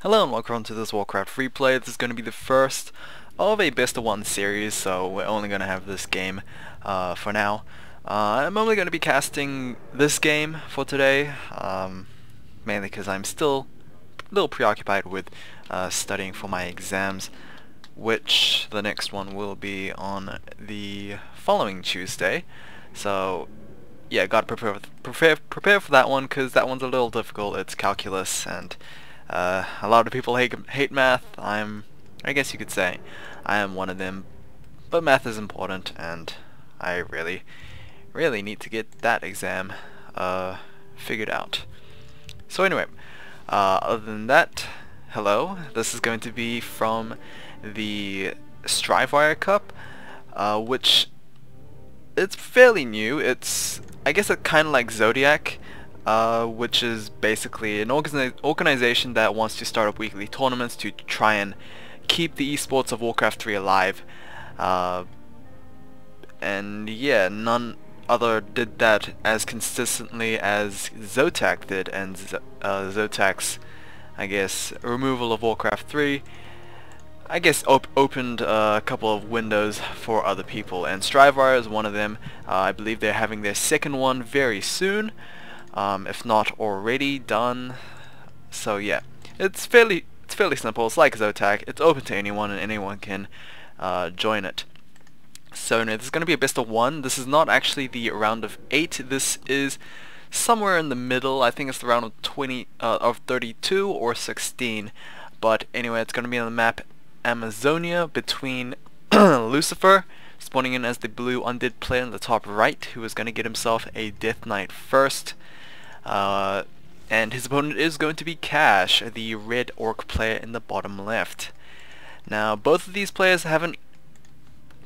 Hello and welcome to this Warcraft replay. This is going to be the first of a best of one series, so we're only going to have this game for now. I'm only going to be casting this game for today, mainly because I'm still a little preoccupied with studying for my exams, which the next one will be on the following Tuesday. So yeah, gotta prepare for that one, because that one's a little difficult. It's calculus, and a lot of people hate math. I guess you could say I am one of them, but math is important, and I really need to get that exam figured out. So anyway, other than that, hello. This is going to be from the Strivewire Cup, which it's fairly new. I guess it's kind of like Zodiac, which is basically an organization that wants to start up weekly tournaments to try and keep the esports of Warcraft 3 alive. And yeah, none other did that as consistently as Zotac did, and Zotac's, I guess, removal of Warcraft 3, I guess, opened a couple of windows for other people, and Strivewire is one of them. I believe they're having their second one very soon, if not already done. So yeah, it's fairly simple. It's like Zotac. It's open to anyone, and anyone can join it. So no, this is going to be a best of one. This is not actually the round of 8. This is somewhere in the middle. I think it's the round of 32 or 16. But anyway, it's going to be on the map Amazonia between Lucifer, spawning in as the blue undead player in the top right, who is going to get himself a Death Knight first. And his opponent is going to be Cash, the red orc player in the bottom left. Now, both of these players haven't...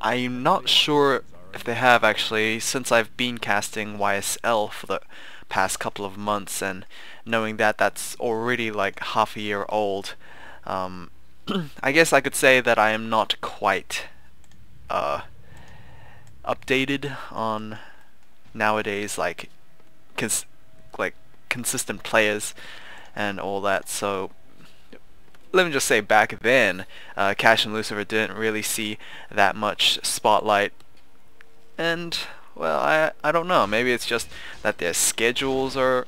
I'm not sure if they have, actually, since I've been casting YSL for the past couple of months, and knowing that that's already like half a year old. I guess I could say that I am not quite updated on nowadays, like consistent players and all that. So let me just say, back then, Cash and Lucifer didn't really see that much spotlight, and well, I don't know. Maybe it's just that their schedules are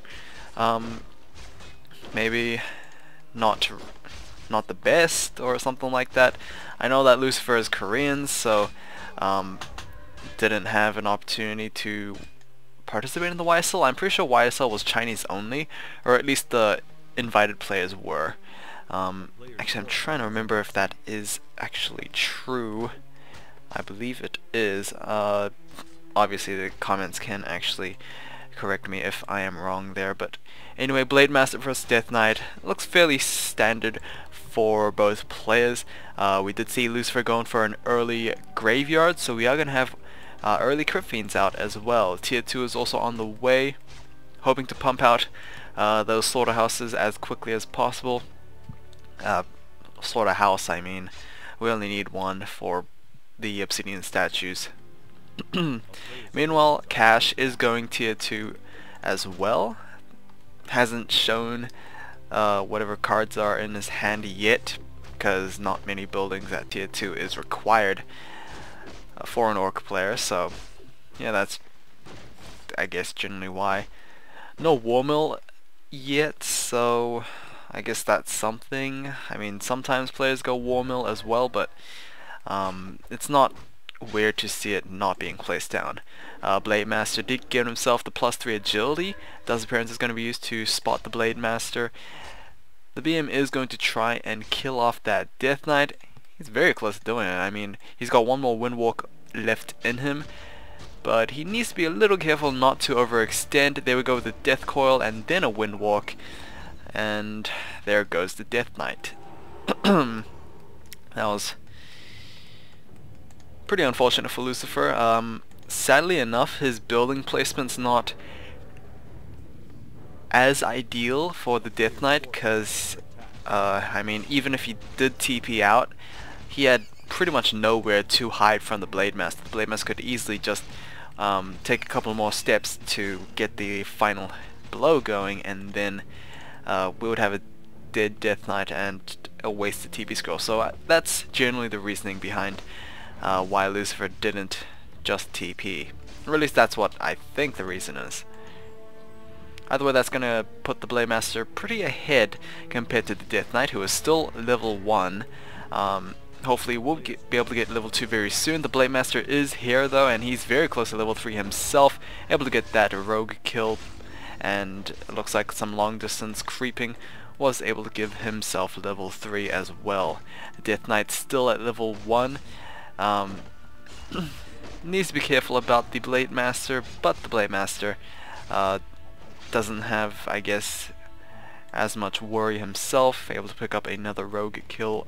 maybe not the best or something like that. I know that Lucifer is Korean, so didn't have an opportunity to participate in the YSL. I'm pretty sure YSL was Chinese only, or at least the invited players were. Actually, I'm trying to remember if that is actually true. I believe it is. Obviously the comments can actually correct me if I am wrong there, but anyway, Blade Master vs Death Knight looks fairly standard for both players. We did see Lucifer going for an early graveyard, so we are going to have early Crypt Fiends out as well. Tier 2 is also on the way, hoping to pump out those slaughterhouses as quickly as possible. Slaughterhouse, I mean. We only need one for the obsidian statues. Meanwhile, Cash is going tier 2 as well. Hasn't shown whatever cards are in his hand yet, because not many buildings at tier 2 is required for an orc player. So yeah, that's, I guess, generally why. No war mill yet, so I guess that's something. I mean, sometimes players go war mill as well, but it's not weird to see it not being placed down. Blade Master did give himself the +3 agility. Dust Appearance is going to be used to spot the Blade Master. The BM is going to try and kill off that Death Knight. He's very close to doing it. I mean, he's got one more Windwalk left in him, but he needs to be a little careful not to overextend. There we go with the Death Coil and then a Windwalk, and there goes the Death Knight. That was pretty unfortunate for Lucifer. Sadly enough, his building placement's not as ideal for the Death Knight, because I mean, even if he did TP out, he had pretty much nowhere to hide from the Blade Master. The Blade Master could easily just take a couple more steps to get the final blow going, and then we would have a dead Death Knight and a wasted TP scroll. So that's generally the reasoning behind why Lucifer didn't just TP. Or at least that's what I think the reason is. Either way, that's going to put the Blade Master pretty ahead compared to the Death Knight, who is still level 1. Hopefully we'll be able to get level 2 very soon. The Blade Master is here though, and he's very close to level 3 himself, able to get that rogue kill, and it looks like some long distance creeping was able to give himself level 3 as well. Death Knight still at level 1. Needs to be careful about the Blade Master, but the Blade Master doesn't have, I guess, as much worry himself, able to pick up another rogue kill.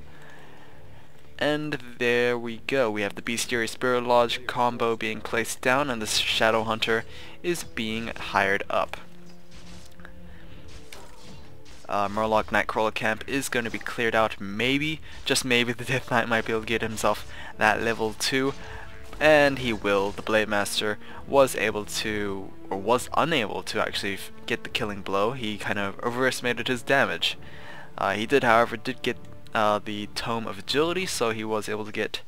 And there we go, we have the Bestiary Spirit Lodge combo being placed down, and the Shadow Hunter is being hired up. Murloc Nightcrawler camp is going to be cleared out. Maybe, just maybe, the Death Knight might be able to get himself that level 2, and he will. The Blade Master was able to, or was unable to actually get the killing blow. He kind of overestimated his damage. He did, however, get the Tome of Agility, so he was able to get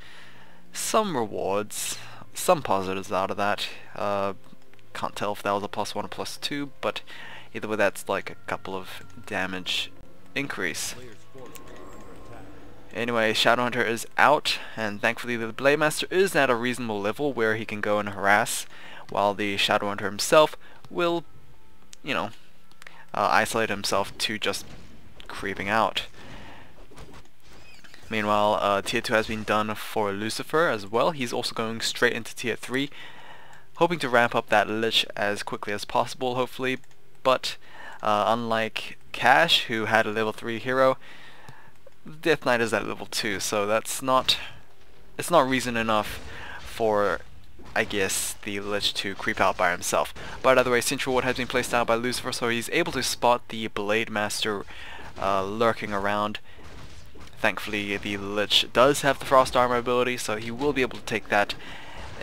some rewards, some positives out of that. Can't tell if that was a +1 or +2, but either way that's like a couple of damage increase. Anyway, Shadowhunter is out, and thankfully the Blade Master is at a reasonable level where he can go and harass, while the Shadowhunter himself will, you know, isolate himself to just creeping out. Meanwhile, Tier 2 has been done for Lucifer as well. He's also going straight into Tier 3, hoping to ramp up that Lich as quickly as possible, hopefully. But unlike Cash, who had a level 3 hero, Death Knight is at level 2, so it's not reason enough for, I guess, the Lich to creep out by himself. But either way, Sentry Ward has been placed down by Lucifer, so he's able to spot the Blade Master lurking around. Thankfully, the Lich does have the Frost Armor ability, so he will be able to take that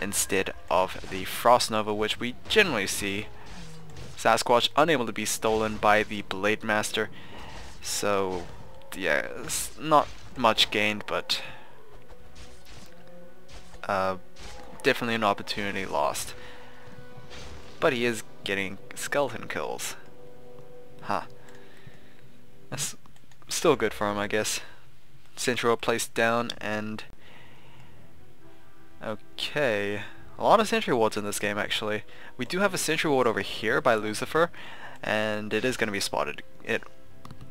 instead of the Frost Nova, which we generally see. Sasquatch unable to be stolen by the Blade Master, so yeah, it's not much gained, but definitely an opportunity lost. But he is getting skeleton kills. Huh. That's still good for him, I guess. Sentry Ward placed down, and okay, a lot of Sentry Wards in this game actually. We do have a Sentry Ward over here by Lucifer, and it is going to be spotted.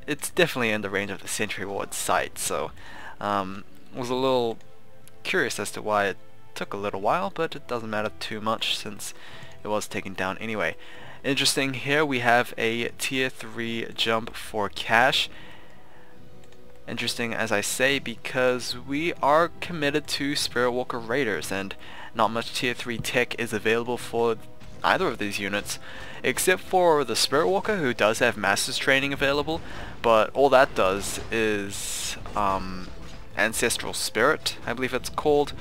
It's definitely in the range of the Sentry Ward sight, so was a little curious as to why it took a little while, but it doesn't matter too much since it was taken down anyway. Interesting, here we have a Tier 3 jump for Cash. Interesting, as I say, because we are committed to Spirit Walker Raiders, and not much Tier 3 tech is available for either of these units, except for the Spirit Walker, who does have Master's Training available, but all that does is Ancestral Spirit, I believe it's called,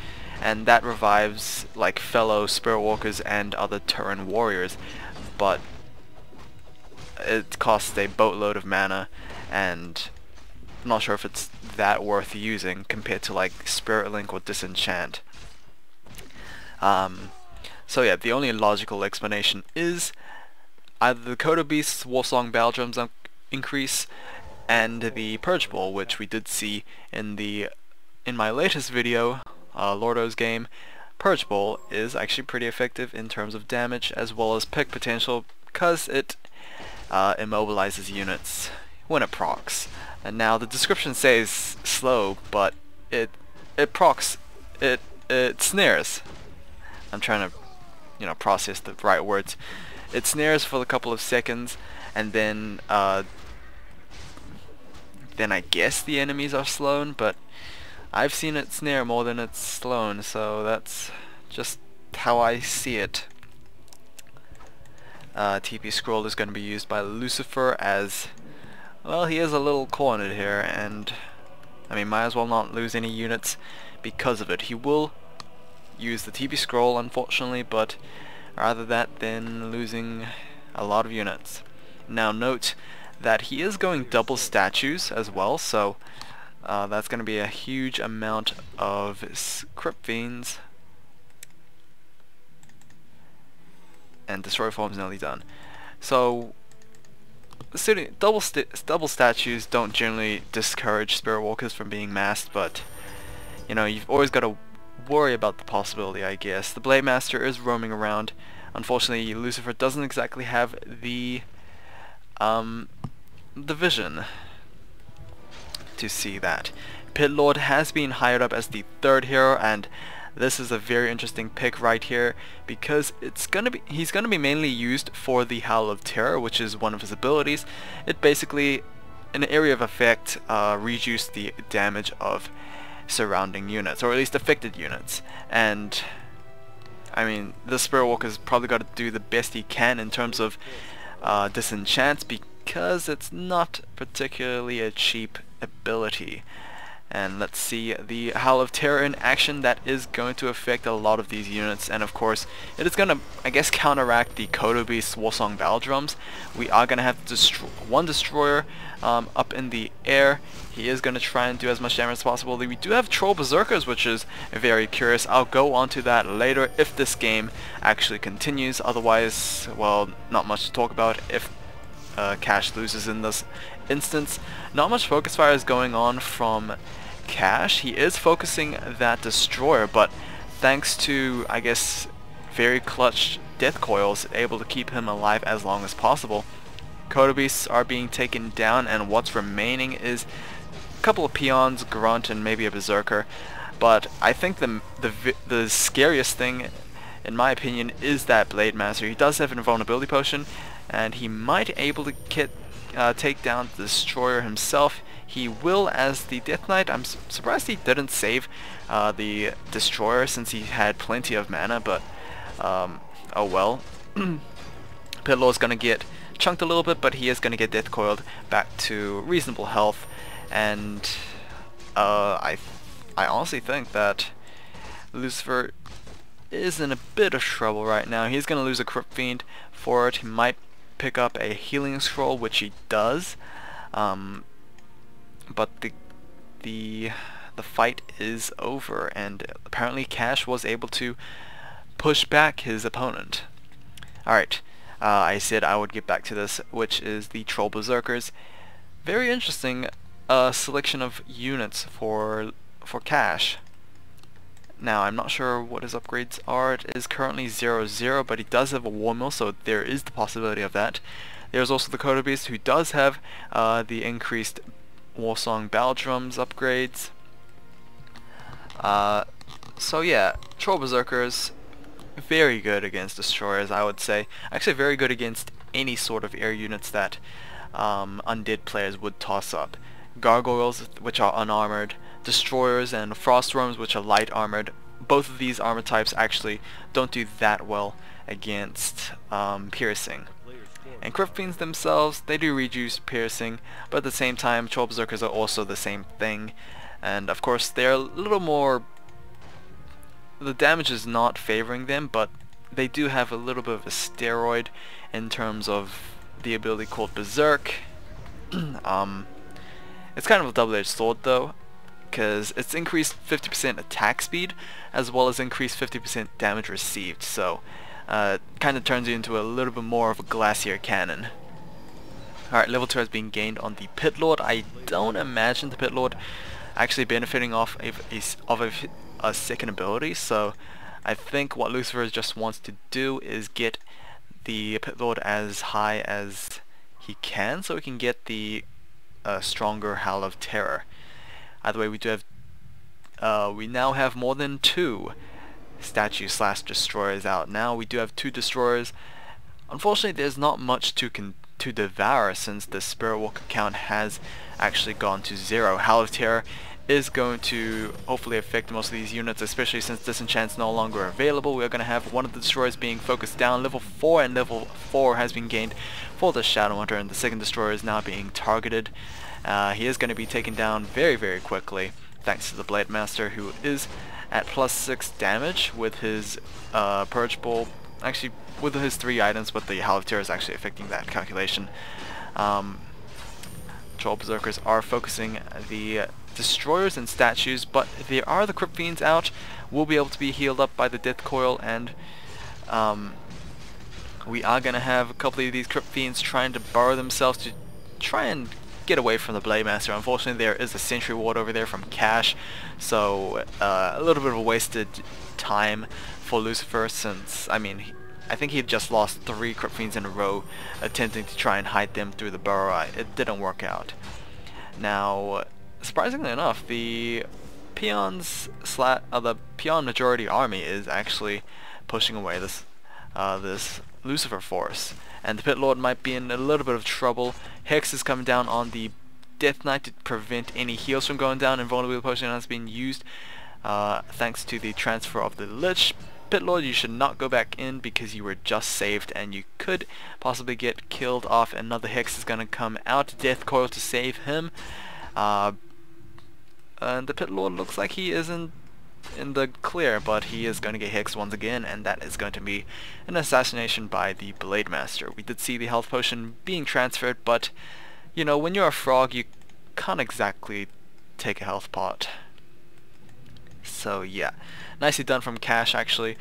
and that revives like fellow Spirit Walkers and other Terran warriors, but it costs a boatload of mana, and I'm not sure if it's that worth using compared to like Spirit Link or Disenchant. So yeah, the only logical explanation is either the Coda Beast's Warsong Battle Drums increase and the Purge Ball, which we did see in my latest video, Lordo's game. Purge Ball is actually pretty effective in terms of damage as well as pick potential, because it immobilizes units when it procs. And now the description says slow, but it procs, it snares. I'm trying to, you know, process the right words. It snares for a couple of seconds, and then I guess the enemies are slown, but I've seen it snare more than it's slown, so that's just how I see it. TP Scroll is going to be used by Lucifer as, well, he is a little cornered here, and I mean, might as well not lose any units because of it. He will use the TP Scroll, unfortunately, but rather that than losing a lot of units. Now note that he is going double statues as well, so that's going to be a huge amount of Crypt Fiends. And Destroy Form's nearly done. So double statues don't generally discourage Spirit Walkers from being masked, but you know, you've always got to worry about the possibility, I guess. The Blade Master is roaming around. Unfortunately, Lucifer doesn't exactly have the vision to see that. Pit Lord has been hired up as the third hero, and this is a very interesting pick right here because he's gonna be mainly used for the Howl of Terror, which is one of his abilities. It basically, in an area of effect, reduces the damage of surrounding units, or at least affected units. And I mean, the Spirit Walker's probably got to do the best he can in terms of disenchant, because it's not particularly a cheap ability. And let's see the Howl of Terror in action. That is going to affect a lot of these units, and of course it is going to, I guess, counteract the Kodo Beast Warsong Battle Drums. We are going to have one destroyer up in the air. He is going to try and do as much damage as possible. We do have Troll Berserkers, which is very curious. I'll go on to that later if this game actually continues. Otherwise, well, not much to talk about if Cash loses in this instance. Not much focus fire is going on from Cash. He is focusing that destroyer, but thanks to, I guess, very clutch death coils, able to keep him alive as long as possible. Kodo Beasts are being taken down, and what's remaining is a couple of peons, grunt, and maybe a berserker. But I think the scariest thing, in my opinion, is that Blade Master. He does have an invulnerability potion, and he might be able to take down the destroyer himself. He will as the Death Knight. I'm surprised he didn't save the destroyer since he had plenty of mana, but oh well. Pit Lord's gonna get chunked a little bit, but he is gonna get death coiled back to reasonable health. And I honestly think that Lucifer is in a bit of trouble right now. He's gonna lose a Crypt Fiend for it. He might pick up a healing scroll, which he does, but the fight is over, and apparently Cash was able to push back his opponent. Alright, I said I would get back to this, which is the Troll Berserkers. Very interesting selection of units for Cash. Now, I'm not sure what his upgrades are. It is currently 0-0, but he does have a War Mill, so there is the possibility of that. There's also the Kodo Beast, who does have the increased Warsong Battle Drums upgrades. So yeah, Troll Berserkers, very good against destroyers, I would say. Actually very good against any sort of air units that undead players would toss up. Gargoyles, which are unarmored, destroyers, and frost worms, which are light armored. Both of these armor types actually don't do that well against piercing. And Crypt Fiends themselves, they do reduce piercing, but at the same time Troll Berserkers are also the same thing. And of course they're a little more, the damage is not favoring them, but they do have a little bit of a steroid in terms of the ability called Berserk. It's kind of a double-edged sword though, because it's increased 50% attack speed as well as increased 50% damage received, so kind of turns you into a little bit more of a glacier cannon. Alright, level 2 has been gained on the Pit Lord. I don't imagine the Pit Lord actually benefiting off a second ability, so I think what Lucifer just wants to do is get the Pit Lord as high as he can, so he can get the stronger Howl of Terror. Either way, we now have more than 2 statue / destroyers out. Now we do have 2 destroyers. Unfortunately, there's not much to devour since the Spirit Walker count has actually gone to 0. Howl of Terror is going to hopefully affect most of these units, especially since Disenchant's no longer available. We're going to have one of the destroyers being focused down. Level 4 and level 4 has been gained for the Shadow Hunter, and the second destroyer is now being targeted. He is going to be taken down very, very quickly, thanks to the Blade Master, who is at +6 damage with his Purge Bowl. Actually, with his 3 items, but the Howl of Terror is actually affecting that calculation. Troll Berserkers are focusing the destroyers and statues, but there are the Crypt Fiends out. Will be able to be healed up by the Death Coil, and we are going to have a couple of these Crypt Fiends trying to burrow themselves to try and get away from the Blade Master. Unfortunately, there is a Sentry Ward over there from Cash, so a little bit of a wasted time for Lucifer, since, I mean, I think he had just lost 3 Crypt Fiends in a row attempting to try and hide them through the burrow. It didn't work out. Now, surprisingly enough, the peon majority army is actually pushing away this Lucifer force, and the Pit Lord might be in a little bit of trouble. Hex is coming down on the Death Knight to prevent any heals from going down. Invulnerability potion has been used thanks to the transfer of the Lich. Pit Lord, you should not go back in because you were just saved and you could possibly get killed off. Another Hex is going to come out, Death Coil to save him. And the Pit Lord looks like he isn't in the clear, but he is going to get hexed once again, and that is going to be an assassination by the Blade Master. We did see the health potion being transferred, but you know, when you're a frog you can't exactly take a health pot. So yeah, nicely done from Cash actually.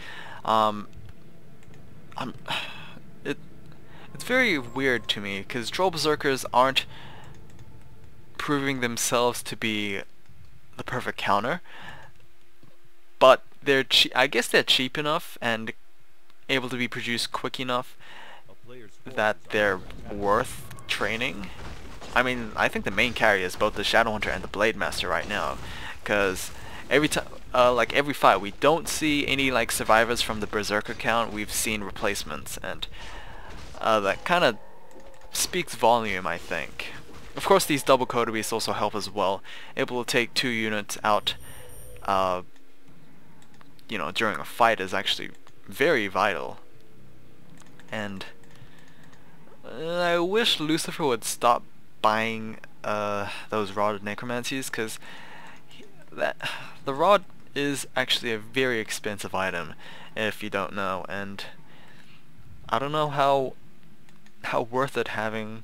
It's very weird to me because Troll Berserkers aren't proving themselves to be the perfect counter, but they're I guess they're cheap enough and able to be produced quick enough that they're worth training. I mean, I think the main carry is both the Shadow Hunter and the Blade Master right now, because every time, like every fight, we don't see any like survivors from the Berserker count. We've seen replacements, and that kind of speaks volume, I think. Of course, these double Coda Beasts also help as well, able to take 2 units out. You know, during a fight is actually very vital. And I wish Lucifer would stop buying those Rod Necromancies, because the Rod is actually a very expensive item, if you don't know, and I don't know how worth it having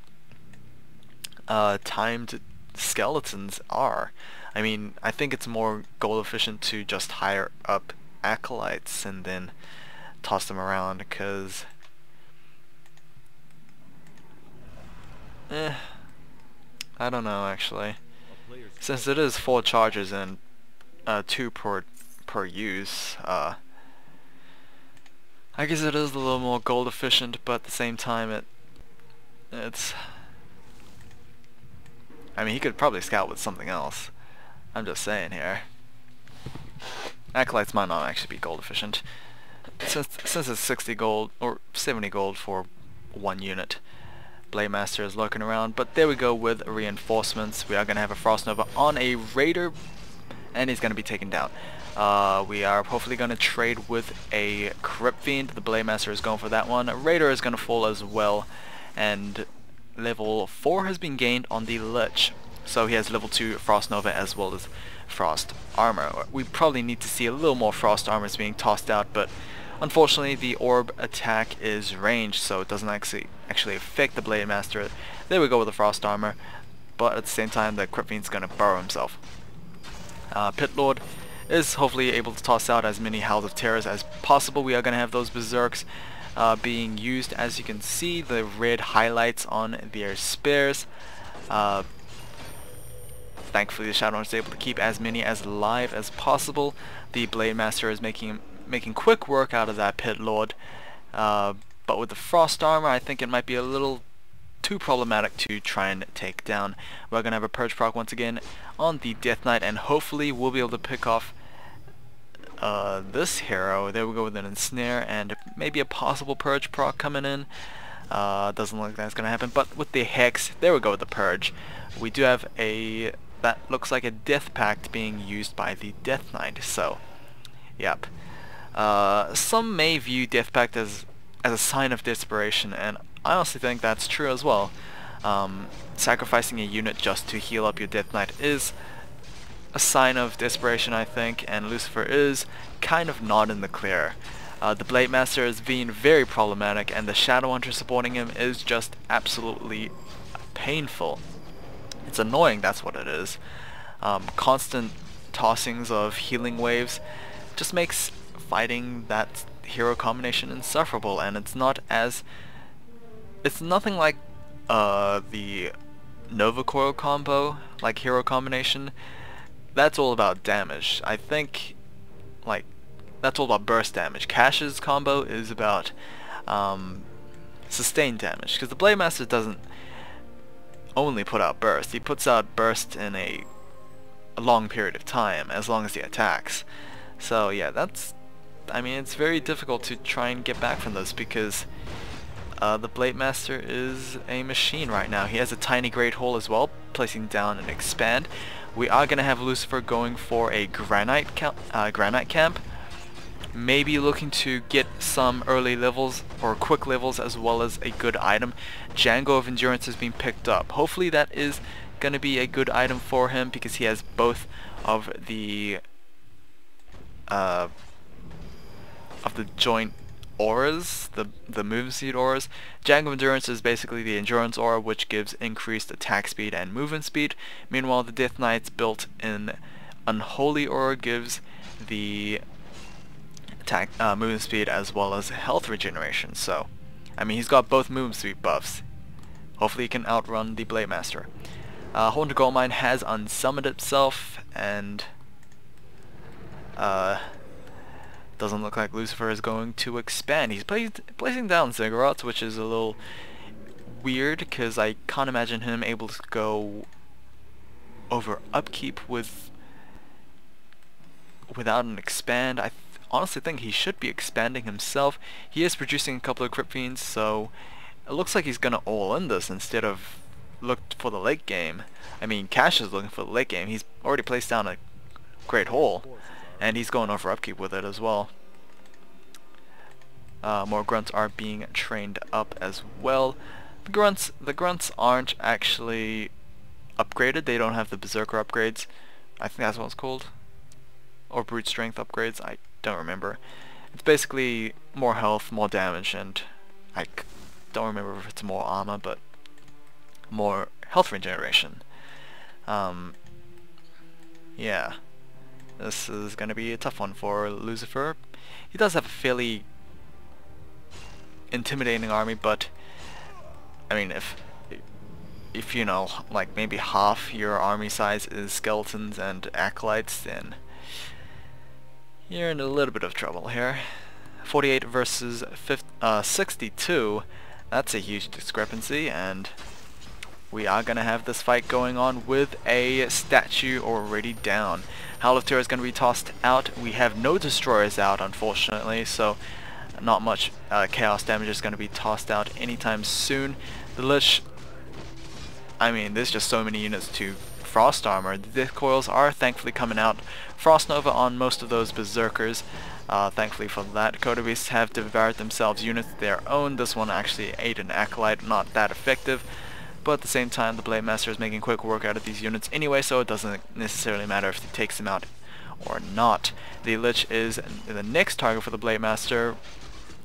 timed skeletons are. I mean, I think it's more goal efficient to just hire up acolytes and then toss them around, because I don't know actually, since it is 4 charges and 2 per use. I guess it is a little more gold efficient, but at the same time it's I mean, he could probably scout with something else. I'm just saying here. Acolytes might not actually be gold efficient, since it's 60 gold or 70 gold for 1 unit. Blade Master is lurking around, but there we go with reinforcements. We are going to have a Frost Nova on a Raider, and he's going to be taken down. We are hopefully going to trade with a Crypt Fiend. The Blade Master is going for that one. Raider is going to fall as well, and level 4 has been gained on the Lich, so he has level 2 Frost Nova as well as Frost Armor. We probably need to see a little more Frost Armors being tossed out, but unfortunately the Orb attack is ranged, so it doesn't actually affect the Blade Master. There we go with the Frost Armor, but at the same time the Crypt Fiend's gonna burrow himself. Pit Lord is hopefully able to toss out as many Howls of Terrors as possible. We are gonna have those Berserks being used. As you can see, the red highlights on their spares. Thankfully the Shadow Hunter is able to keep as many as alive as possible. The Blade Master is making quick work out of that Pit Lord, but with the Frost Armor I think it might be a little too problematic to try and take down. We're going to have a Purge proc once again on the Death Knight, and hopefully we'll be able to pick off this hero. There we go with an Ensnare and maybe a possible Purge proc coming in. Doesn't look like that's going to happen, but with the Hex, there we go with the Purge. We do have that looks like a Death Pact being used by the Death Knight, so yep. Some may view Death Pact as a sign of desperation, and I honestly think that's true as well. Sacrificing a unit just to heal up your Death Knight is a sign of desperation, I think, and Lucifer is kind of not in the clear. The Blade Master is being very problematic, and the Shadow Hunter supporting him is just absolutely painful. It's annoying, that's what it is. Constant tossings of healing waves just makes fighting that hero combination insufferable, and it's nothing like the Nova Coil combo, like hero combination. That's all about damage. I think, like, that's all about burst damage. Cash's combo is about sustained damage, because the Blade Master doesn't only put out burst. He puts out burst in a long period of time, as long as he attacks. So yeah, I mean, it's very difficult to try and get back from this, because the Blade Master is a machine right now. He has a tiny Great Hole as well, placing down an expand. We are going to have Lucifer going for a granite camp, maybe looking to get some early levels or quick levels as well as a good item. Django of Endurance has been picked up. Hopefully that is going to be a good item for him, because he has both of the joint auras, the movement speed auras. Django of Endurance is basically the endurance aura, which gives increased attack speed and movement speed. Meanwhile, the Death Knight's built-in Unholy aura gives the attack, movement speed, as well as health regeneration. So, I mean, he's got both movement speed buffs. Hopefully he can outrun the Blade Master. Haunted Goldmine has unsummoned itself, and doesn't look like Lucifer is going to expand. He's placing down Ziggurats, which is a little weird, because I can't imagine him able to go over upkeep without an expand. I honestly think he should be expanding himself. He is producing a couple of Crypt Fiends, so it looks like he's gonna all in this instead of look for the late game. I mean, Cash is looking for the late game. He's already placed down a Great Hole, and he's going over upkeep with it as well. More grunts are being trained up as well. The grunts aren't actually upgraded. They don't have the Berserker upgrades. I think that's what it's called, or brute strength upgrades. I don't remember. It's basically more health, more damage, and I don't remember if it's more armor, but more health regeneration. Yeah. This is going to be a tough one for Lucifer. He does have a fairly intimidating army, but I mean, if you know, like maybe half your army size is skeletons and acolytes, then you're in a little bit of trouble here. 48 versus 62. That's a huge discrepancy, and we are going to have this fight going on with a statue already down. Howl of Terror is going to be tossed out. We have no destroyers out, unfortunately, so not much chaos damage is going to be tossed out anytime soon. The Lich, I mean, there's just so many units to Frost Armor. The Death Coils are thankfully coming out. Frost Nova on most of those Berserkers. Thankfully for that. Coda Beasts have devoured themselves units of their own. This one actually ate an Acolyte, not that effective. But at the same time, the Blade Master is making quick work out of these units anyway, so it doesn't necessarily matter if he takes them out or not. The Lich is the next target for the Blade Master,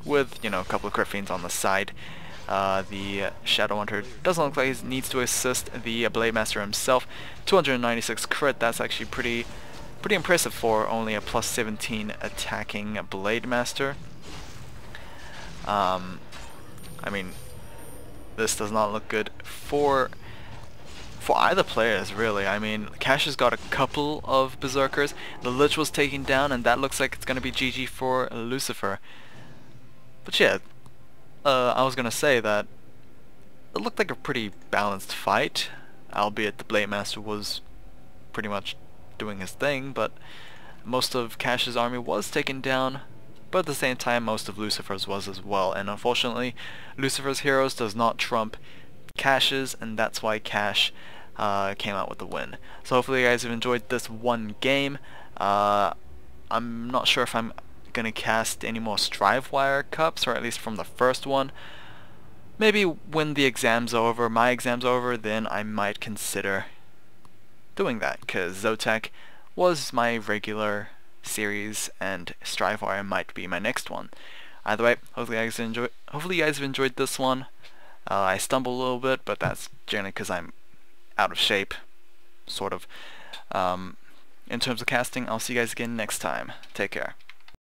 with, you know, a couple of Crypt Fiends on the side. The Shadow Hunter doesn't look like he needs to assist the Blade Master himself. 296 crit, that's actually pretty impressive for only a plus 17 attacking Blade Master. I mean, this does not look good for either players, really. I mean, Cash has got a couple of Berserkers. The Lich was taken down, and that looks like it's going to be GG for Lucifer. But yeah, I was going to say that it looked like a pretty balanced fight, albeit the Blade Master was pretty much doing his thing, but most of Cash's army was taken down. But at the same time, most of Lucifer's was as well, and unfortunately, Lucifer's heroes does not trump Cash's, and that's why Cash came out with the win. So hopefully you guys have enjoyed this one game. I'm not sure if I'm gonna cast any more Strivewire Cups, or at least from the first one. Maybe when the exam's over, my exam's over, then I might consider doing that, because Zotac was my regular series, and Strivewire might be my next one. Either way, hopefully you guys have enjoyed this one. I stumbled a little bit, but that's generally because I'm out of shape, sort of. In terms of casting, I'll see you guys again next time. Take care.